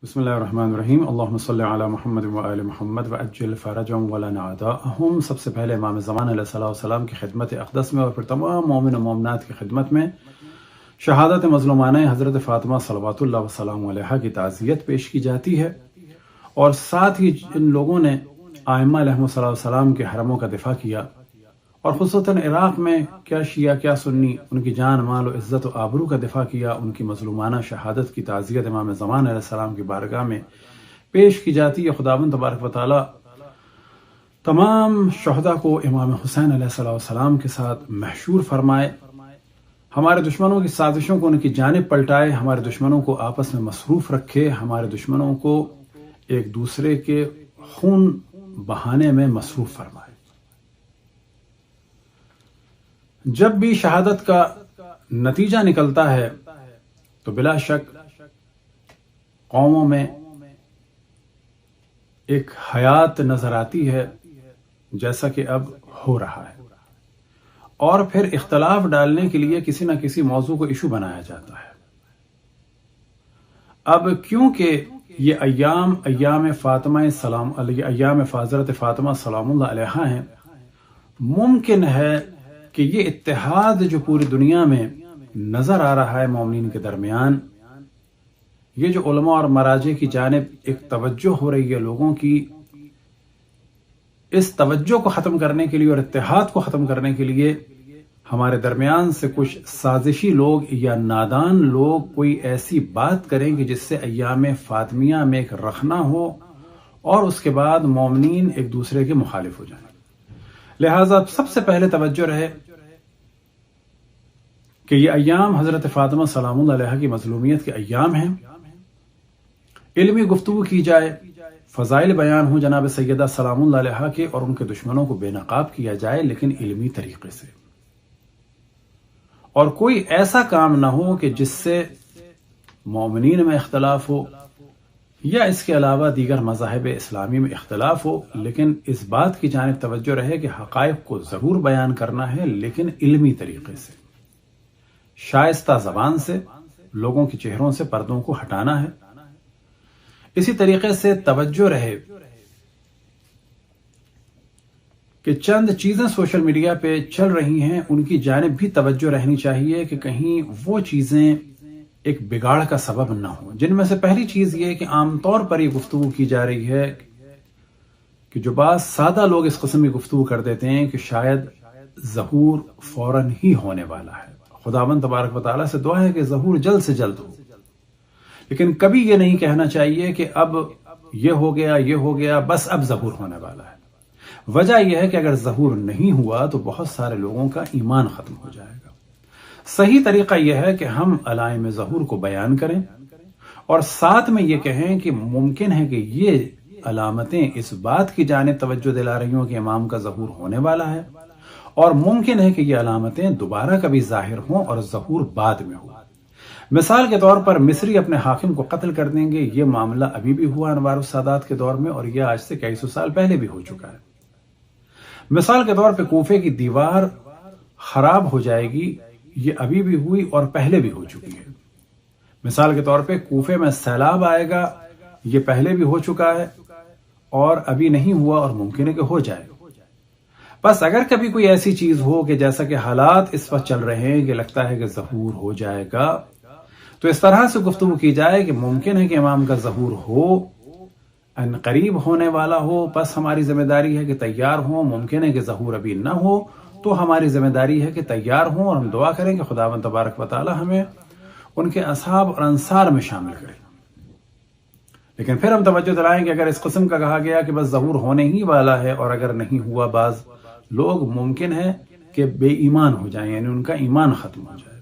بسم اللہ الرحمن الرحیم اللہم صلی علی محمد و آل محمد وعجل فرجهم ولنا اعداءهم۔ سب سے پہلے امام زمان علیہ السلام کی خدمت اقدس میں اور پھر تمام مومن و مومنات کی خدمت میں شہادت مظلومانہ حضرت فاطمہ صلوات اللہ وسلام علیہا کی تعزیت پیش کی جاتی ہے، اور ساتھ ہی ان لوگوں نے ائمہ علیہم السلام کے حرموں کا دفاع کیا، اور خصوصاً عراق میں کیا شیعہ کیا سنی ان کی جان مال و عزت و آبرو کا دفاع کیا، ان کی مظلومانہ شہادت کی تعزیت امام زمان علیہ السلام کی بارگاہ میں پیش کی جاتی ہے۔ خداوند تبارک و تعالی تمام شہداء کو امام حسین علیہ السلام کے ساتھ محشور فرمائے، ہمارے دشمنوں کی سازشوں کو ان کی جانب پلٹائے، ہمارے دشمنوں کو آپس میں مصروف رکھے، ہمارے دشمنوں کو ایک دوسرے کے خون بہانے میں مصروف فرمائے۔ جب بھی شہادت کا نتیجہ نکلتا ہے تو بلا شک قوموں میں ایک حیات نظر آتی ہے، جیسا کہ اب ہو رہا ہے، اور پھر اختلاف ڈالنے کے لیے کسی نہ کسی موضوع کو ایشو بنایا جاتا ہے۔ اب کیونکہ یہ ایام فاطمہ سلام علیہ، ایام حضرت فاطمہ سلام اللہ علیہا ہیں، ممکن ہے کہ یہ اتحاد جو پوری دنیا میں نظر آ رہا ہے مومنین کے درمیان، یہ جو علماء اور مراجع کی جانب ایک توجہ ہو رہی ہے لوگوں کی، اس توجہ کو ختم کرنے کے لیے اور اتحاد کو ختم کرنے کے لیے ہمارے درمیان سے کچھ سازشی لوگ یا نادان لوگ کوئی ایسی بات کریں کہ جس سے ایام فاطمیہ میں ایک رخنہ ہو اور اس کے بعد مومنین ایک دوسرے کے مخالف ہو جائیں۔ لہٰذا سب سے پہلے توجہ رہے کہ یہ ایام حضرت فاطمہ سلام اللہ علیہ کی مظلومیت کے ایام ہیں، علمی گفتگو کی جائے، فضائل بیان ہوں جناب سیدہ سلام اللہ علیہ کے، اور ان کے دشمنوں کو بے نقاب کیا جائے، لیکن علمی طریقے سے، اور کوئی ایسا کام نہ ہو کہ جس سے مومنین میں اختلاف ہو یا اس کے علاوہ دیگر مذاہب اسلامی میں اختلاف ہو، لیکن اس بات کی جانب توجہ رہے کہ حقائق کو ضرور بیان کرنا ہے، لیکن علمی طریقے سے، شائستہ زبان سے، لوگوں کے چہروں سے پردوں کو ہٹانا ہے۔ اسی طریقے سے توجہ رہے کہ چند چیزیں سوشل میڈیا پہ چل رہی ہیں، ان کی جانب بھی توجہ رہنی چاہیے کہ کہیں وہ چیزیں ایک بگاڑ کا سبب نہ ہو، جن میں سے پہلی چیز یہ کہ عام طور پر یہ گفتگو کی جا رہی ہے کہ جو بعض سادہ لوگ اس قسم کی گفتگو کر دیتے ہیں کہ شاید ظہور فوراً ہی ہونے والا ہے۔ خداوند تبارک و تعالیٰ سے دعا ہے کہ ظہور جلد سے جلد ہو، لیکن کبھی یہ نہیں کہنا چاہیے کہ اب یہ ہو گیا بس اب ظہور ہونے والا ہے۔ وجہ یہ ہے کہ اگر ظہور نہیں ہوا تو بہت سارے لوگوں کا ایمان ختم ہو جائے گا۔ صحیح طریقہ یہ ہے کہ ہم علائم ظہور کو بیان کریں، اور ساتھ میں یہ کہیں کہ ممکن ہے کہ یہ علامتیں اس بات کی جانب توجہ دلا رہی ہوں کہ امام کا ظہور ہونے والا ہے، اور ممکن ہے کہ یہ علامتیں دوبارہ کبھی ظاہر ہوں اور ظہور بعد میں ہو۔ مثال کے طور پر مصری اپنے حاکم کو قتل کر دیں گے، یہ معاملہ ابھی بھی ہوا انوار السادات کے دور میں، اور یہ آج سے کئی سو سال پہلے بھی ہو چکا ہے۔ مثال کے طور پہ کوفے کی دیوار خراب ہو جائے گی، یہ ابھی بھی ہوئی اور پہلے بھی ہو چکی ہے۔ مثال کے طور پہ کوفے میں سیلاب آئے گا، یہ پہلے بھی ہو چکا ہے اور ابھی نہیں ہوا اور ممکن ہے کہ ہو جائے۔ بس اگر کبھی کوئی ایسی چیز ہو کہ جیسا کہ حالات اس وقت چل رہے ہیں کہ لگتا ہے کہ ظہور ہو جائے گا، تو اس طرح سے گفتگو کی جائے کہ ممکن ہے کہ امام کا ظہور ہو، ان قریب ہونے والا ہو، بس ہماری ذمہ داری ہے کہ تیار ہوں۔ ممکن ہے کہ ظہور ابھی نہ ہو تو ہماری ذمہ داری ہے کہ تیار ہوں، اور ہم دعا کریں کہ خداوند تبارک و تعالی ہمیں ان کے اصحاب اور انصار میں شامل کرے۔ لیکن پھر ہم توجہ دلائیں کہ اگر اس قسم کا کہا گیا کہ بس ظہور ہونے ہی والا ہے، اور اگر نہیں ہوا بعض لوگ ممکن ہے کہ بے ایمان ہو جائیں، یعنی ان کا ایمان ختم ہو جائے۔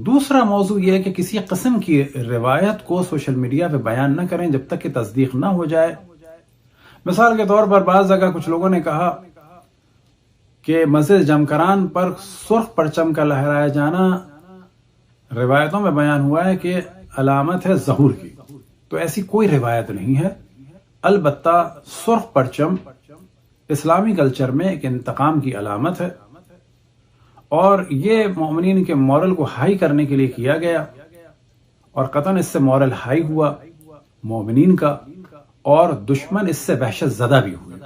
دوسرا موضوع یہ ہے کہ کسی قسم کی روایت کو سوشل میڈیا پہ بیان نہ کریں جب تک کہ تصدیق نہ ہو جائے۔ مثال کے طور پر بعض جگہ کچھ لوگوں نے کہا کہ مسجد جمکران پر سرخ پرچم کا لہرایا جانا روایتوں میں بیان ہوا ہے کہ علامت ہے ظہور کی، تو ایسی کوئی روایت نہیں ہے۔ البتہ سرخ پرچم اسلامی کلچر میں ایک انتقام کی علامت ہے، اور یہ مومنین کے مورل کو ہائی کرنے کے لیے کیا گیا، اور قطعاً اس سے مورل ہائی ہوا، مومنین کا، اور دشمن اس سے وحشت زدہ بھی ہوئے۔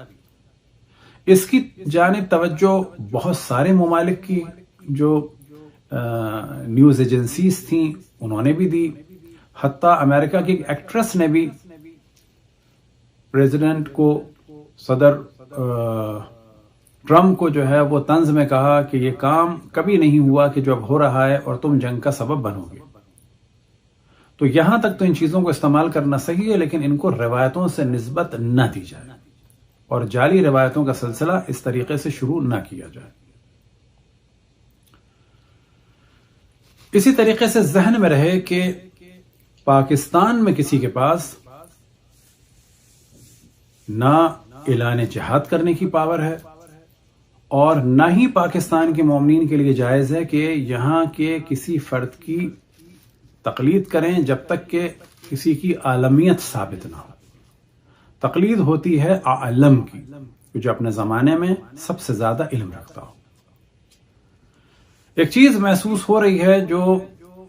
اس کی جانب توجہ بہت سارے ممالک کی جو نیوز ایجنسیز تھیں انہوں نے بھی دی، حتیٰ امریکہ کی ایک ایکٹریس نے بھی پریزیڈنٹ کو، صدر ٹرمپ کو جو ہے وہ طنز میں کہا کہ یہ کام کبھی نہیں ہوا کہ جو اب ہو رہا ہے اور تم جنگ کا سبب بنو گے۔ تو یہاں تک تو ان چیزوں کو استعمال کرنا صحیح ہے، لیکن ان کو روایتوں سے نسبت نہ دی جائے اور جعلی روایتوں کا سلسلہ اس طریقے سے شروع نہ کیا جائے۔ اسی طریقے سے ذہن میں رہے کہ پاکستان میں کسی کے پاس نہ اعلان جہاد کرنے کی پاور ہے، اور نہ ہی پاکستان کے مومنین کے لیے جائز ہے کہ یہاں کے کسی فرد کی تقلید کریں جب تک کہ کسی کی عالمیت ثابت نہ ہو۔ تقلید ہوتی ہے عالم کی، جو اپنے زمانے میں سب سے زیادہ علم رکھتا ہو۔ ایک چیز محسوس ہو رہی ہے جو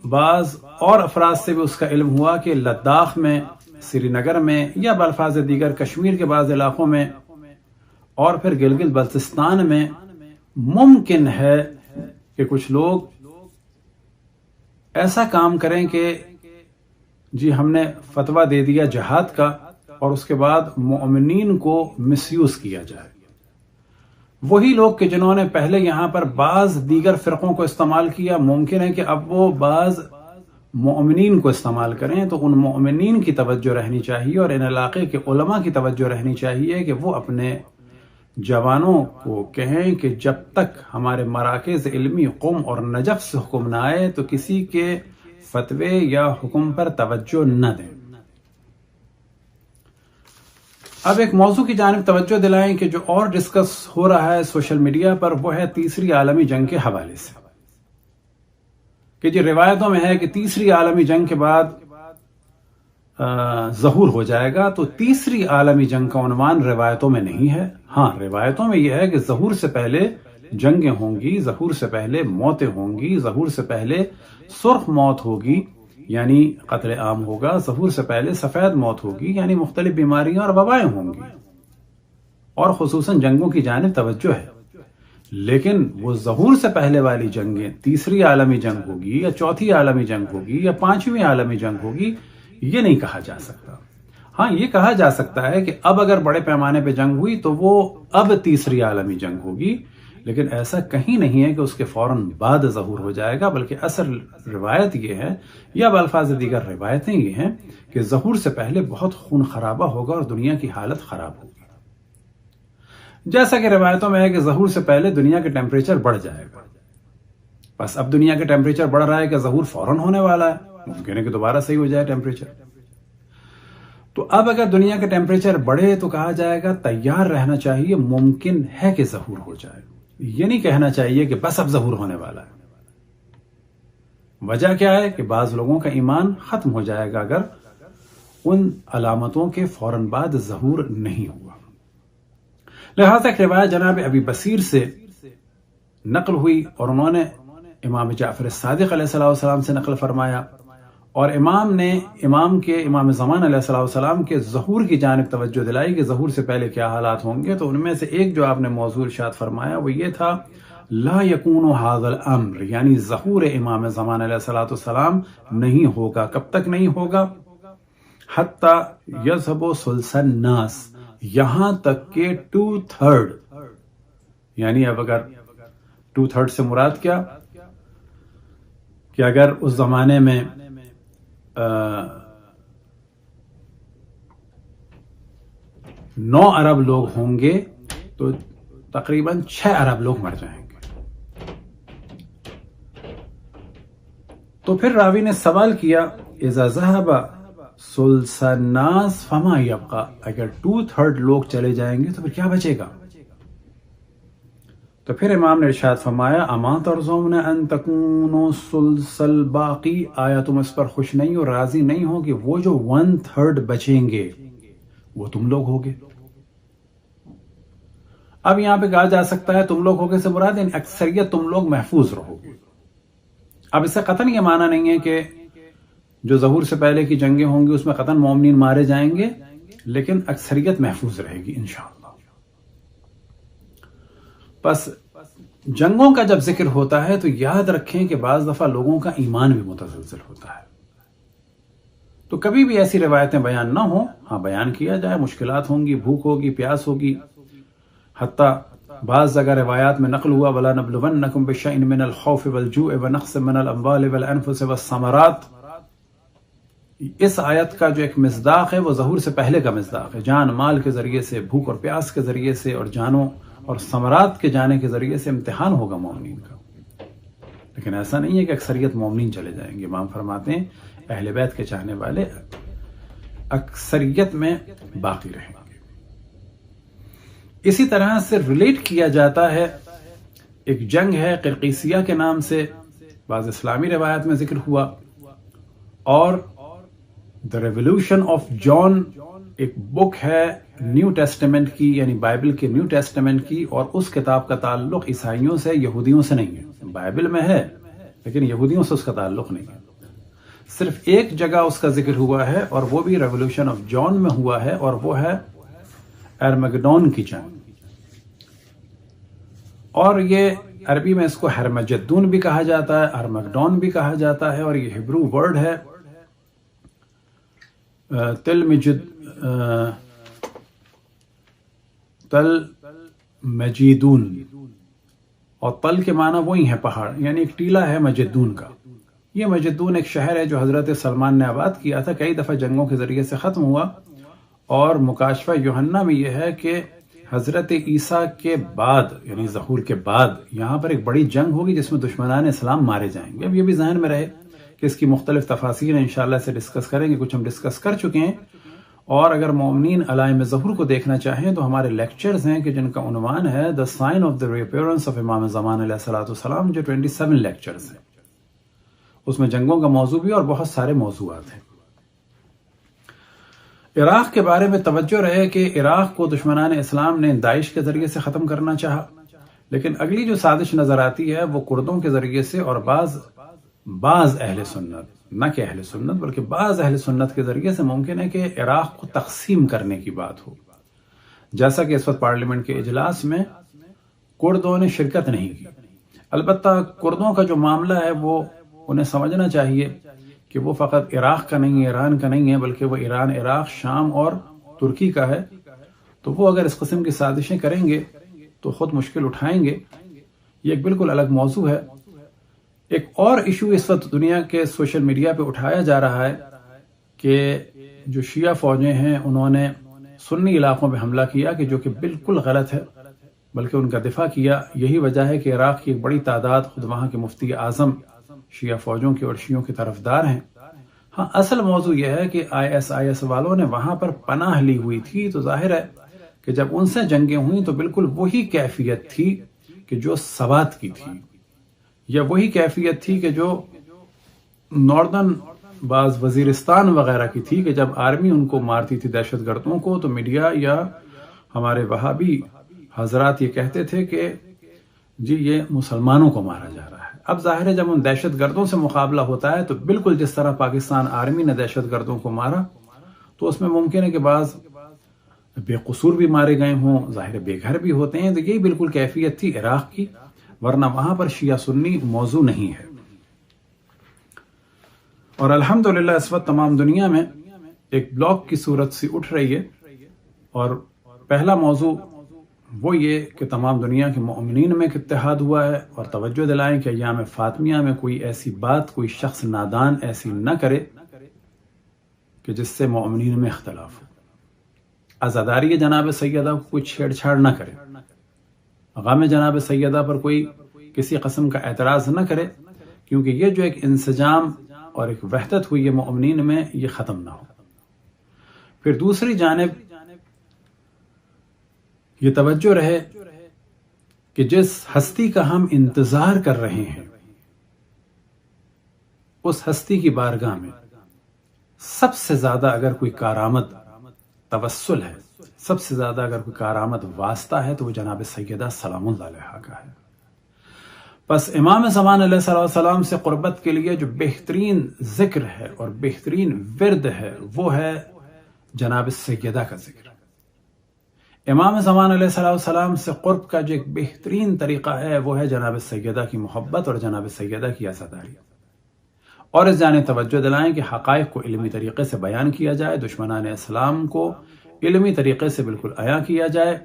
بعض اور افراد سے بھی اس کا علم ہوا کہ لداخ میں، سری نگر میں، یا بالفاظ دیگر کشمیر کے بعض علاقوں میں اور پھر گلگت بلتستان میں ممکن ہے کہ کچھ لوگ ایسا کام کریں کہ جی ہم نے فتویٰ دے دیا جہاد کا، اور اس کے بعد مومنین کو مس یوز کیا جائے۔ وہی لوگ کہ جنہوں نے پہلے یہاں پر بعض دیگر فرقوں کو استعمال کیا، ممکن ہے کہ اب وہ بعض مومنین کو استعمال کریں، تو ان مومنین کی توجہ رہنی چاہیے اور ان علاقے کے علماء کی توجہ رہنی چاہیے کہ وہ اپنے جوانوں کو کہیں کہ جب تک ہمارے مراکز علمی قم اور نجف سے حکم نہ آئے تو کسی کے فتوے یا حکم پر توجہ نہ دیں۔ اب ایک موضوع کی جانب توجہ دلائیں کہ جو اور ڈسکس ہو رہا ہے سوشل میڈیا پر، وہ ہے تیسری عالمی جنگ کے حوالے سے، کہ جی روایتوں میں ہے کہ تیسری عالمی جنگ کے بعد ظہور ہو جائے گا۔ تو تیسری عالمی جنگ کا عنوان روایتوں میں نہیں ہے۔ ہاں، روایتوں میں یہ ہے کہ ظہور سے پہلے جنگیں ہوں گی، ظہور سے پہلے موتیں ہوں گی، ظہور سے پہلے سرخ موت ہوگی یعنی قتل عام ہوگا، ظہور سے پہلے سفید موت ہوگی یعنی مختلف بیماریاں اور وبائیں ہوں گی، اور خصوصاً جنگوں کی جانب توجہ ہے۔ لیکن وہ ظہور سے پہلے والی جنگیں، تیسری عالمی جنگ ہوگی یا چوتھی عالمی جنگ ہوگی یا پانچویں عالمی جنگ ہوگی، یہ نہیں کہا جا سکتا۔ ہاں، یہ کہا جا سکتا ہے کہ اب اگر بڑے پیمانے پہ جنگ ہوئی تو وہ اب تیسری عالمی جنگ ہوگی، لیکن ایسا کہیں نہیں ہے کہ اس کے فوراً بعد ظہور ہو جائے گا، بلکہ اصل روایت یہ ہے، یا بالفاظ دیگر روایتیں یہ ہیں کہ ظہور سے پہلے بہت خون خرابہ ہوگا اور دنیا کی حالت خراب ہوگی۔ جیسا کہ روایتوں میں ہے کہ ظہور سے پہلے دنیا کے ٹیمپریچر بڑھ جائے گا۔ بس اب دنیا کے ٹیمپریچر بڑھ رہا ہے کہ ظہور فوراً ہونے والا ہے، ممکن ہے کہ دوبارہ صحیح ہو جائے ٹیمپریچر۔ تو اب اگر دنیا کے ٹیمپریچر بڑھے تو کہا جائے گا تیار رہنا چاہیے، ممکن ہے کہ ظہور ہو جائے۔ یہ نہیں کہنا چاہیے کہ بس اب ظہور ہونے والا ہے۔ وجہ کیا ہے کہ بعض لوگوں کا ایمان ختم ہو جائے گا اگر ان علامتوں کے فوراً بعد ظہور نہیں ہوا۔ لہذا ایک روایت جناب ابی بصیر سے نقل ہوئی اور انہوں نے امام جعفر صادق علیہ السلام سے نقل فرمایا، اور امام نے امام زمان علیہ السلام کے ظہور کی جانب توجہ دلائی کہ ظہور سے پہلے کیا حالات ہوں گے۔ تو ان میں سے ایک جو آپ نے موضوع ارشاد فرمایا وہ یہ تھا، لا یکون ھذا الامر، یعنی ظہور امام زمان علیہ السلام نہیں ہوگا۔ کب تک نہیں ہوگا؟ حتی یذهب ثلث الناس، یہاں تک کہ 2/3، یعنی اب اگر 2/3 سے مراد کیا کہ اگر اس زمانے میں 9 ارب لوگ ہوں گے تو تقریباً 6 ارب لوگ مر جائیں گے۔ تو پھر راوی نے سوال کیا، اذا ذهب ثلث الناس فما يبقى، اگر 2/3 لوگ چلے جائیں گے تو پھر کیا بچے گا؟ تو پھر امام نے ارشاد فرمایا، اما ترضون ان تکونوا ثلث الباقی، آیا تم اس پر خوش نہیں ہو، راضی نہیں ہو کہ وہ جو 1/3 بچیں گے وہ تم لوگ ہوگے۔ اب یہاں پہ کہا جا سکتا ہے تم لوگ ہوگے سے مراد ان اکثریت تم لوگ محفوظ رہو گے۔ اب اس سے قطعاً یہ معنی نہیں ہے کہ جو ظہور سے پہلے کی جنگیں ہوں گی اس میں قطعاً مومنین مارے جائیں گے، لیکن اکثریت محفوظ رہے گی انشاءاللہ۔ بس جنگوں کا جب ذکر ہوتا ہے تو یاد رکھیں کہ بعض دفعہ لوگوں کا ایمان بھی متزلزل ہوتا ہے، تو کبھی بھی ایسی روایتیں بیان نہ ہوں، ہاں بیان کیا جائے، مشکلات ہوں گی، بھوک ہوگی، پیاس ہوگی، حتیٰ بعض جگہ روایات میں نقل ہوا وَلَا نَبْلُوَنَّكُمْ بِشَيْءٍ مِّنَ الْخَوْفِ وَالْجُوعِ وَنَقْصٍ مِّنَ الْأَمْوَالِ وَالْأَنفُسِ وَالثَّمَرَاتِ، اس آیت کا جو ایک مصداق ہے وہ ظہور سے پہلے کا مصداق ہے، جان مال کے ذریعے سے، بھوک اور پیاس کے ذریعے سے، اور جانوں اور ثمرات کے جانے کے ذریعے سے امتحان ہوگا مومنین کا، لیکن ایسا نہیں ہے کہ اکثریت مومنین چلے جائیں گے۔ امام فرماتے ہیں اہل بیت کے چاہنے والے اکثریت میں باقی رہیں گے۔ اسی طرح سے ریلیٹ کیا جاتا ہے، ایک جنگ ہے قرقیسیہ کے نام سے، بعض اسلامی روایت میں ذکر ہوا، اور دا ریولوشن آف جان ایک بک ہے نیو ٹیسٹمنٹ کی، یعنی بائبل کے نیو ٹیسٹمنٹ کی، اور اس کتاب کا تعلق عیسائیوں سے، یہودیوں سے نہیں ہے۔ بائبل میں ہے لیکن یہودیوں سے اس کا تعلق نہیں ہے، صرف ایک جگہ اس کا ذکر ہوا ہے، اور وہ بھی ریولوشن آف جان میں ہوا ہے، اور وہ ہے ارمگڈون کی جنگ، اور یہ عربی میں اس کو ہرمجدون بھی کہا جاتا ہے، ارمگڈون بھی کہا جاتا ہے، اور یہ ہبرو ورڈ ہے تل مجیدون، اور تل کے معنی وہی ہے پہاڑ، یعنی ایک ٹیلہ ہے مجدون کا۔ یہ مجدون ایک شہر ہے جو حضرت سلمان نے آباد کیا تھا، کئی دفعہ جنگوں کے ذریعے سے ختم ہوا، اور مکاشفہ یوحنا میں یہ ہے کہ حضرت عیسیٰ کے بعد، یعنی ظہور کے بعد، یہاں پر ایک بڑی جنگ ہوگی جس میں دشمنان اسلام مارے جائیں گے۔ اب یہ بھی ذہن میں رہے کہ اس کی مختلف تفاصیر انشاءاللہ سے ڈسکس کریں گے، کچھ ہم ڈسکس کر چکے ہیں، اور اگر مومنین علائم ظہور کو دیکھنا چاہیں تو ہمارے لیکچرز ہیں کہ جن کا عنوان ہے The Sign of the Reappearance of امام زمان علیہ السلام، جو 27 لیکچرز ہیں، اس میں جنگوں کا موضوع بھی اور بہت سارے موضوعات ہیں۔ عراق کے بارے میں توجہ رہے کہ عراق کو دشمنان اسلام نے داعش کے ذریعے سے ختم کرنا چاہا، لیکن اگلی جو سازش نظر آتی ہے وہ کردوں کے ذریعے سے، اور بعض اہل سنت، نہ کہ اہل سنت بلکہ بعض اہل سنت کے ذریعے سے ممکن ہے کہ عراق کو تقسیم کرنے کی بات ہو، جیسا کہ اس وقت پارلیمنٹ کے اجلاس میں کردوں نے شرکت نہیں کی۔ البتہ کردوں کا جو معاملہ ہے وہ انہیں سمجھنا چاہیے کہ وہ فقط عراق کا نہیں ہے، ایران کا نہیں ہے، بلکہ وہ ایران، عراق، شام اور ترکی کا ہے، تو وہ اگر اس قسم کی سازشیں کریں گے تو خود مشکل اٹھائیں گے۔ یہ ایک بالکل الگ موضوع ہے۔ ایک اور ایشو اس وقت دنیا کے سوشل میڈیا پہ اٹھایا جا رہا ہے کہ جو شیعہ فوجیں ہیں انہوں نے سنی علاقوں میں حملہ کیا، کہ جو کہ بالکل غلط ہے، بلکہ ان کا دفاع کیا۔ یہی وجہ ہے کہ عراق کی ایک بڑی تعداد خود وہاں کے مفتی اعظم شیعہ فوجوں کے اور شیعوں کی طرفدار ہیں۔ ہاں، اصل موضوع یہ ہے کہ ISIS والوں نے وہاں پر پناہ لی ہوئی تھی، تو ظاہر ہے کہ جب ان سے جنگیں ہوئیں تو بالکل وہی کیفیت تھی کہ جو سوات کی تھی، یا وہی کیفیت تھی کہ جو ناردرن بعض وزیرستان وغیرہ کی تھی، کہ جب آرمی ان کو مارتی تھی دہشت گردوں کو، تو میڈیا یا ہمارے وہابی حضرات یہ کہتے تھے کہ جی یہ مسلمانوں کو مارا جا رہا ہے۔ اب ظاہر ہے جب ان دہشت گردوں سے مقابلہ ہوتا ہے تو بالکل جس طرح پاکستان آرمی نے دہشت گردوں کو مارا، تو اس میں ممکن ہے کہ بعض بے قصور بھی مارے گئے ہوں، ظاہر بے گھر بھی ہوتے ہیں، تو یہی بالکل کیفیت تھی عراق کی، ورنہ وہاں پر شیعہ سنی موضوع نہیں ہے۔ اور الحمدللہ اس وقت تمام دنیا میں ایک بلاک کی صورت سے اٹھ رہی ہے، اور پہلا موضوع وہ یہ کہ تمام دنیا کے مومنین میں اتحاد ہوا ہے، اور توجہ دلائیں کہ ایام فاطمیہ میں کوئی ایسی بات کوئی شخص نادان ایسی نہ کرے کہ جس سے مومنین میں اختلاف ہو۔ عزاداری جناب سیدہ کو کوئی چھیڑ چھاڑ نہ کرے، غم جناب سیدہ پر کوئی کسی قسم کا اعتراض نہ کرے، کیونکہ یہ جو ایک انسجام اور ایک وحدت ہوئی ہے مومنین میں، یہ ختم نہ ہو۔ پھر دوسری جانب یہ توجہ رہے کہ جس ہستی کا ہم انتظار کر رہے ہیں، اس ہستی کی بارگاہ میں سب سے زیادہ اگر کوئی کارآمد توسل ہے، سب سے زیادہ اگر کوئی کارآمد واسطہ ہے، تو وہ جناب سیدہ سلام اللہ علیہا کا ہے۔ بس امام زمان علیہ السلام سے قربت کے لیے جو بہترین ذکر ہے اور بہترین ورد ہے وہ ہے جناب سیدہ کا ذکر۔ امام زمان علیہ السلام سے قرب کا جو ایک بہترین طریقہ ہے وہ ہے جناب سیدہ کی محبت اور جناب سیدہ کی عزاداری، اور اس جانب توجہ دلائیں کہ حقائق کو علمی طریقے سے بیان کیا جائے، دشمنان اسلام کو علمی طریقے سے بالکل عیاں کیا جائے،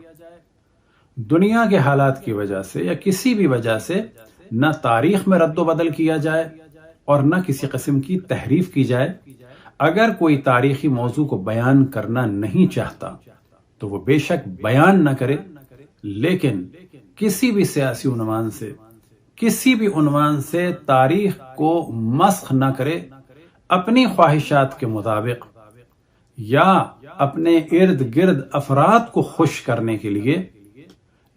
دنیا کے حالات کی وجہ سے یا کسی بھی وجہ سے نہ تاریخ میں رد و بدل کیا جائے اور نہ کسی قسم کی تحریف کی جائے۔ اگر کوئی تاریخی موضوع کو بیان کرنا نہیں چاہتا تو وہ بے شک بیان نہ کرے، لیکن کسی بھی سیاسی عنوان سے کسی بھی عنوان سے تاریخ کو مسخ نہ کرے اپنی خواہشات کے مطابق یا اپنے ارد گرد افراد کو خوش کرنے کے لیے،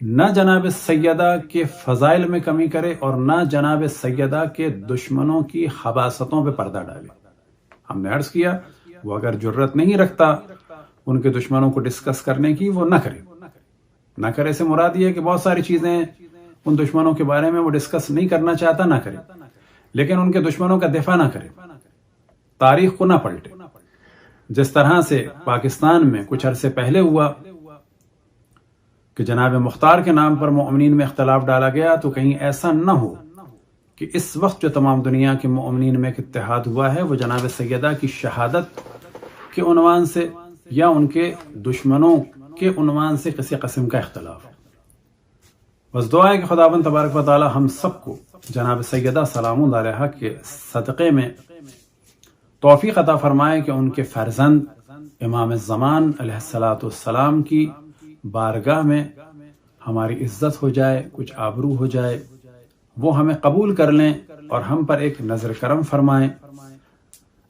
نہ جناب سیدہ کے فضائل میں کمی کرے اور نہ جناب سیدہ کے دشمنوں کی خباثتوں پہ پردہ ڈالے۔ ہم نے عرض کیا وہ اگر جرت نہیں رکھتا ان کے دشمنوں کو ڈسکس کرنے کی، وہ نہ کرے سے مراد یہ ہے کہ بہت ساری چیزیں ان دشمنوں کے بارے میں وہ ڈسکس نہیں کرنا چاہتا، نہ کرے، لیکن ان کے دشمنوں کا دفاع نہ کرے، تاریخ کو نہ پلٹے۔ جس طرح سے پاکستان میں کچھ عرصے پہلے ہوا کہ جناب مختار کے نام پر مومنین میں اختلاف ڈالا گیا، تو کہیں ایسا نہ ہو کہ اس وقت جو تمام دنیا کے مومنین میں ایک اتحاد ہوا ہے وہ جناب سیدہ کی شہادت کے عنوان سے یا ان کے دشمنوں کے عنوان سے کسی قسم کا اختلاف ہے۔ بس دعا ہے کہ خداوند تبارک و تعالی ہم سب کو جناب سیدہ سلام اللہ علیہا کے صدقے میں توفیق عطا فرمائے کہ ان کے فرزند امام زمان علیہ السلام کی بارگاہ میں ہماری عزت ہو جائے، کچھ آبرو ہو جائے، وہ ہمیں قبول کر لیں اور ہم پر ایک نظر کرم فرمائیں۔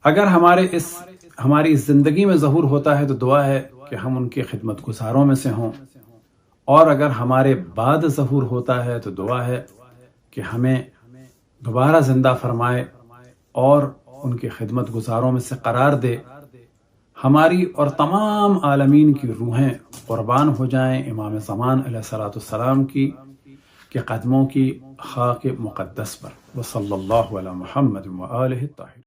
اگر ہماری اس زندگی میں ظہور ہوتا ہے تو دعا ہے کہ ہم ان کے خدمت گزاروں میں سے ہوں، اور اگر ہمارے بعد ظہور ہوتا ہے تو دعا ہے کہ ہمیں دوبارہ زندہ فرمائے اور ان کے خدمت گزاروں میں سے قرار دے۔ ہماری اور تمام عالمین کی روحیں قربان ہو جائیں امام زمان علیہ السلام کی کے قدموں کی خاک مقدس پر۔ وصلی اللہ علی محمد وآلہ الطاہرین۔